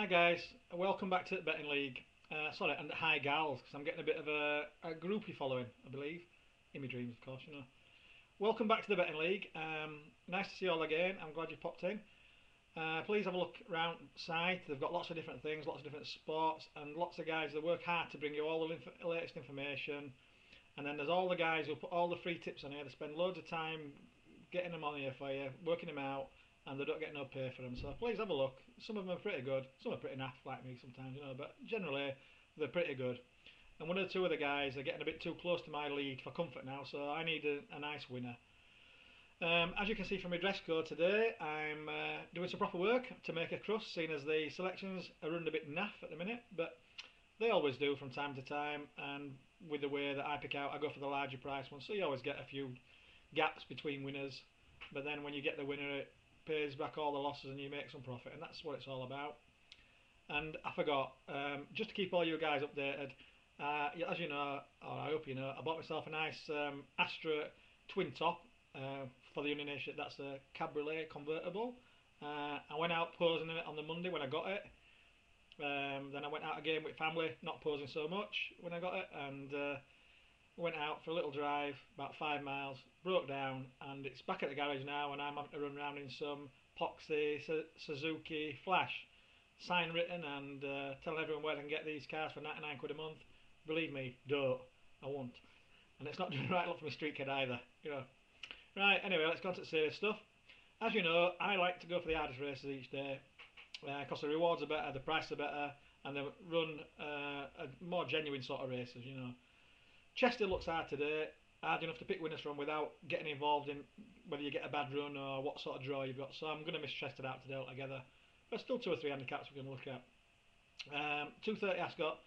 Hi guys, welcome back to the betting league. Sorry, and hi gals, because I'm getting a bit of a groupie following, I believe. In my dreams, of course, you know. Welcome back to the betting league. Nice to see you all again. I'm glad you popped in. Please have a look around site. They've got lots of different things, lots of different sports, and lots of guys that work hard to bring you all the latest information. And then there's all the guys who put all the free tips on here. They spend loads of time getting them on here for you, working them out, and they don't get no pay for them. So please have a look. Some of them are pretty good. Some are pretty naff like me sometimes, you know, but generally they're pretty good. And one or two of the guys are getting a bit too close to my lead for comfort now, so I need a nice winner. As you can see from my dress code today, I'm doing some proper work to make a crust, seeing as the selections are running a bit naff at the minute, but they always do from time to time, and with the way that I pick out, I go for the larger price ones, so you always get a few gaps between winners, but then when you get the winner, it pays back all the losses and you make some profit, and that's what it's all about. And I forgot, just to keep all you guys updated, as you know, or I hope you know, I bought myself a nice Astra twin top for the uninitiated. That's a cabriolet convertible. I went out posing in it on the Monday when I got it. Then I went out again with family, not posing so much when I got it, and went out for a little drive, about 5 miles, broke down, and it's back at the garage now, and I'm having to run around in some Poxy Suzuki Flash, sign written, and telling everyone where they can get these cars for 99 quid a month. Believe me, don't. I won't. And it's not doing right luck for my street kid either, you know. Right, anyway, let's go on to the serious stuff. As you know, I like to go for the hardest races each day, because the rewards are better, the prices are better, and they run a more genuine sort of races, you know. Chester looks hard today, hard enough to pick winners from without getting involved in whether you get a bad run or what sort of draw you've got. So I'm going to miss Chester out today altogether. There's still two or three handicaps we're going to look at. 230 Ascot.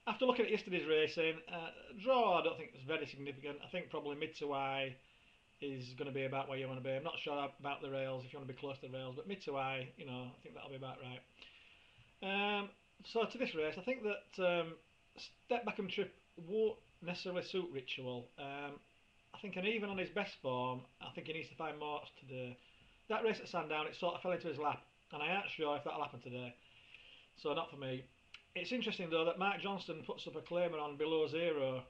After looking at yesterday's racing, draw I don't think is very significant. I think probably mid to high is going to be about where you want to be. I'm not sure about the rails if you want to be close to the rails, but mid to high, you know, I think that'll be about right. So to this race, I think that step back and trip won't necessarily suit Ritual. I think, and even on his best form, I think he needs to find more today. That race at Sandown, it sort of fell into his lap, and I aren't sure if that'll happen today. So not for me. It's interesting though that Mark Johnston puts up a claimer on below zero,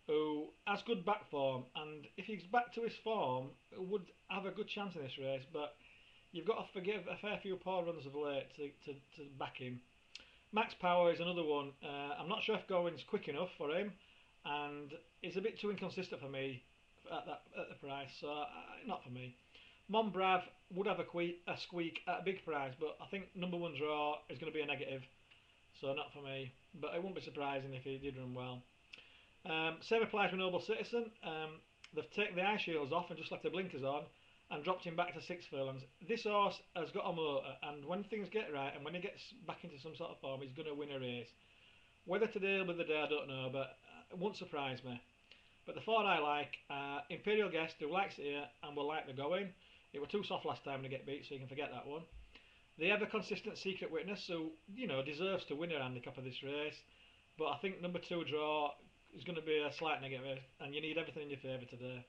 who has good back form, and if he's back to his form, would have a good chance in this race. But you've got to forgive a fair few poor runs of late to back him. Max Power is another one. I'm not sure if going's quick enough for him, and it's a bit too inconsistent for me at the price, so not for me. Monbrav would have a squeak at a big price, but I think number one draw is going to be a negative, so not for me. But it wouldn't be surprising if he did run well. Same applies with Noble Citizen. They've taken the eye shields off and just left the blinkers on and dropped him back to 6 furlongs. This horse has got a motor, and when things get right and when he gets back into some sort of form, he's going to win a race. Whether today will be the day, I don't know, but it won't surprise me. But the four I like are Imperial Guest, who likes it here and will like the going. It was too soft last time to get beat, so you can forget that one. The ever consistent Secret Witness, who, you know, deserves to win a handicap of this race, but I think number two draw is going to be a slight negative, and you need everything in your favour today.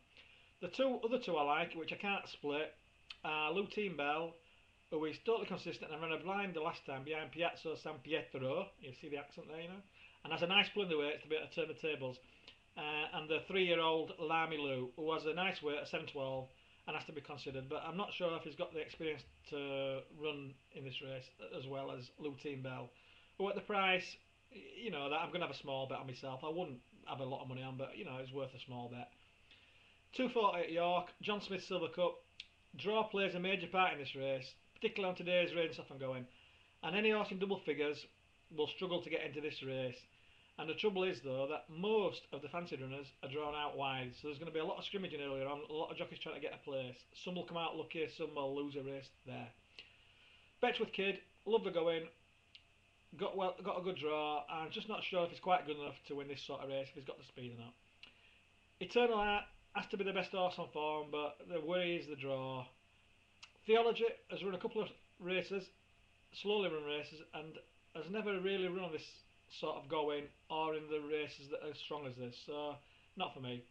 The other two I like, which I can't split, are Lutein Bell, who is totally consistent and ran a blind the last time behind Piazza San Pietro. You see the accent there, you know? And has a nice pull in the weights to be able to turn the tables. And the 3-year-old Lamy Lou, who has a nice weight at 712 and has to be considered. But I'm not sure if he's got the experience to run in this race as well as Lutein Bell, who at the price, you know, that I'm going to have a small bet on myself. I wouldn't have a lot of money on, but, you know, it's worth a small bet. 240 at York, John Smith Silver Cup. Draw plays a major part in this race, particularly on today's rain stuff I'm going. And any horse in double figures will struggle to get into this race. And the trouble is though that most of the fancy runners are drawn out wide, so there's going to be a lot of scrimmaging earlier on, a lot of jockeys trying to get a place. Some will come out lucky, some will lose a race there. Betchworth Kid, love the going, got a good draw. I'm just not sure if he's quite good enough to win this sort of race, if he's got the speed or not. Eternal Art has to be the best horse on form, but the worry is the draw. Theology has run a couple of races, slowly run races, and has never really run on this sort of going or in the races that are as strong as this, so not for me.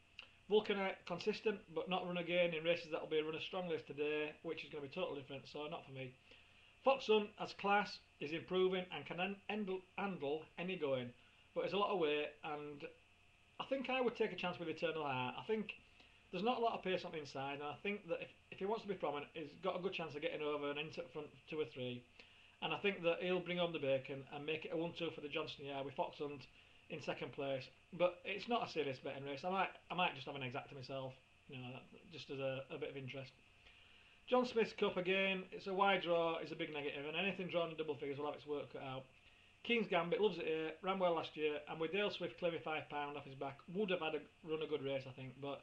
Vulcanite, consistent, but not run again in races that will be run as strongly as today, which is going to be totally different, so not for me. Fox Hunt as class is improving and can handle any going, but it's a lot of weight, and I think I would take a chance with Eternal Heart. I think there's not a lot of pace on the inside, and I think that if he wants to be prominent, he's got a good chance of getting over and into front 2 or 3. And I think that he'll bring home the bacon and make it a 1-2 for the Johnson Yard with Fox Hunt in second place. But it's not a serious betting race. I might just have an exacta myself, just as a bit of interest. John Smith's Cup again. It's a wide draw. It's a big negative, and anything drawn in double figures will have its work cut out. Keen's Gambit loves it here. Ran well last year, and with Dale Swift clearing £5 off his back, would have had run a good race, I think. But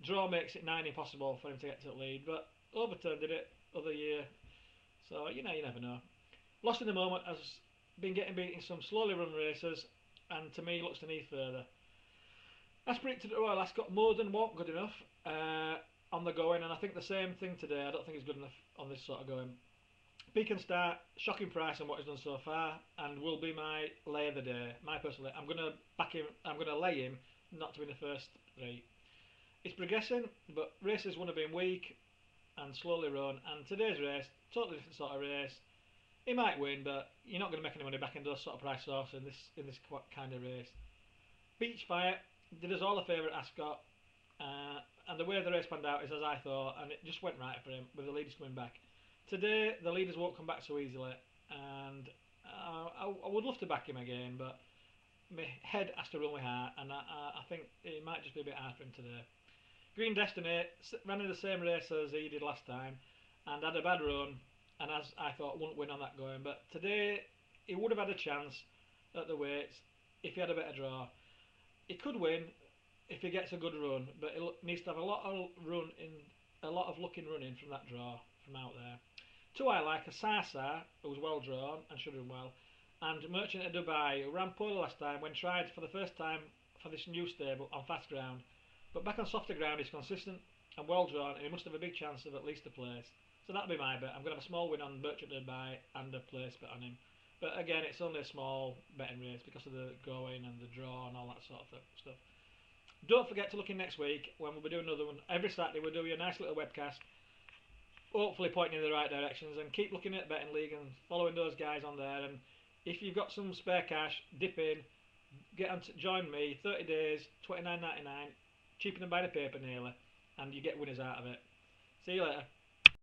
draw makes it 9 impossible for him to get to the lead. But Overturn did it other year, so you never know. Lost in the Moment has been getting beat in some slowly run races, and to me looks to need further. As predicted at Royal Ascot, Morden won't good enough on the going, and I think the same thing today. I don't think it's good enough on this sort of going. Beacon Start, shocking price on what he's done so far, and will be my lay of the day. My personal lay. I'm going to back him. I'm going to lay him not to win the first 3. It's progressing, but races want to be weak and slowly run. And today's race, totally different sort of race. He might win, but you're not going to make any money back in those sort of price sources in this kind of race. Beach Fire did us all a favour at Ascot, and the way the race panned out is as I thought, and it just went right for him with the leaders coming back. Today, the leaders won't come back so easily, and I would love to back him again, but my head has to run with heart, and I think it might just be a bit hard for him today. Green Destiny ran in the same race as he did last time, and had a bad run, and as I thought, wouldn't win on that going. But today, he would have had a chance at the weights if he had a better draw. He could win if he gets a good run, but he needs to have a lot of luck in running from that draw from out there. 2 I like a Sasa, who was well drawn and should have done well, and Merchant of Dubai, who ran poorly last time when tried for the first time for this new stable on fast ground. But back on softer ground, he's consistent and well drawn, and he must have a big chance of at least a place. So that'll be my bet. I'm going to have a small win on Merchant of Dubai and a place bet on him. But again, it's only a small betting race because of the going and the draw and all that sort of stuff. Don't forget to look in next week when we'll be doing another one. Every Saturday we'll do you a nice little webcast, hopefully pointing in the right directions, and keep looking at Betting League and following those guys on there. And if you've got some spare cash, dip in, get on to join me. 30 days, $29.99, cheaper than buying a paper nearly, and you get winners out of it. See you later.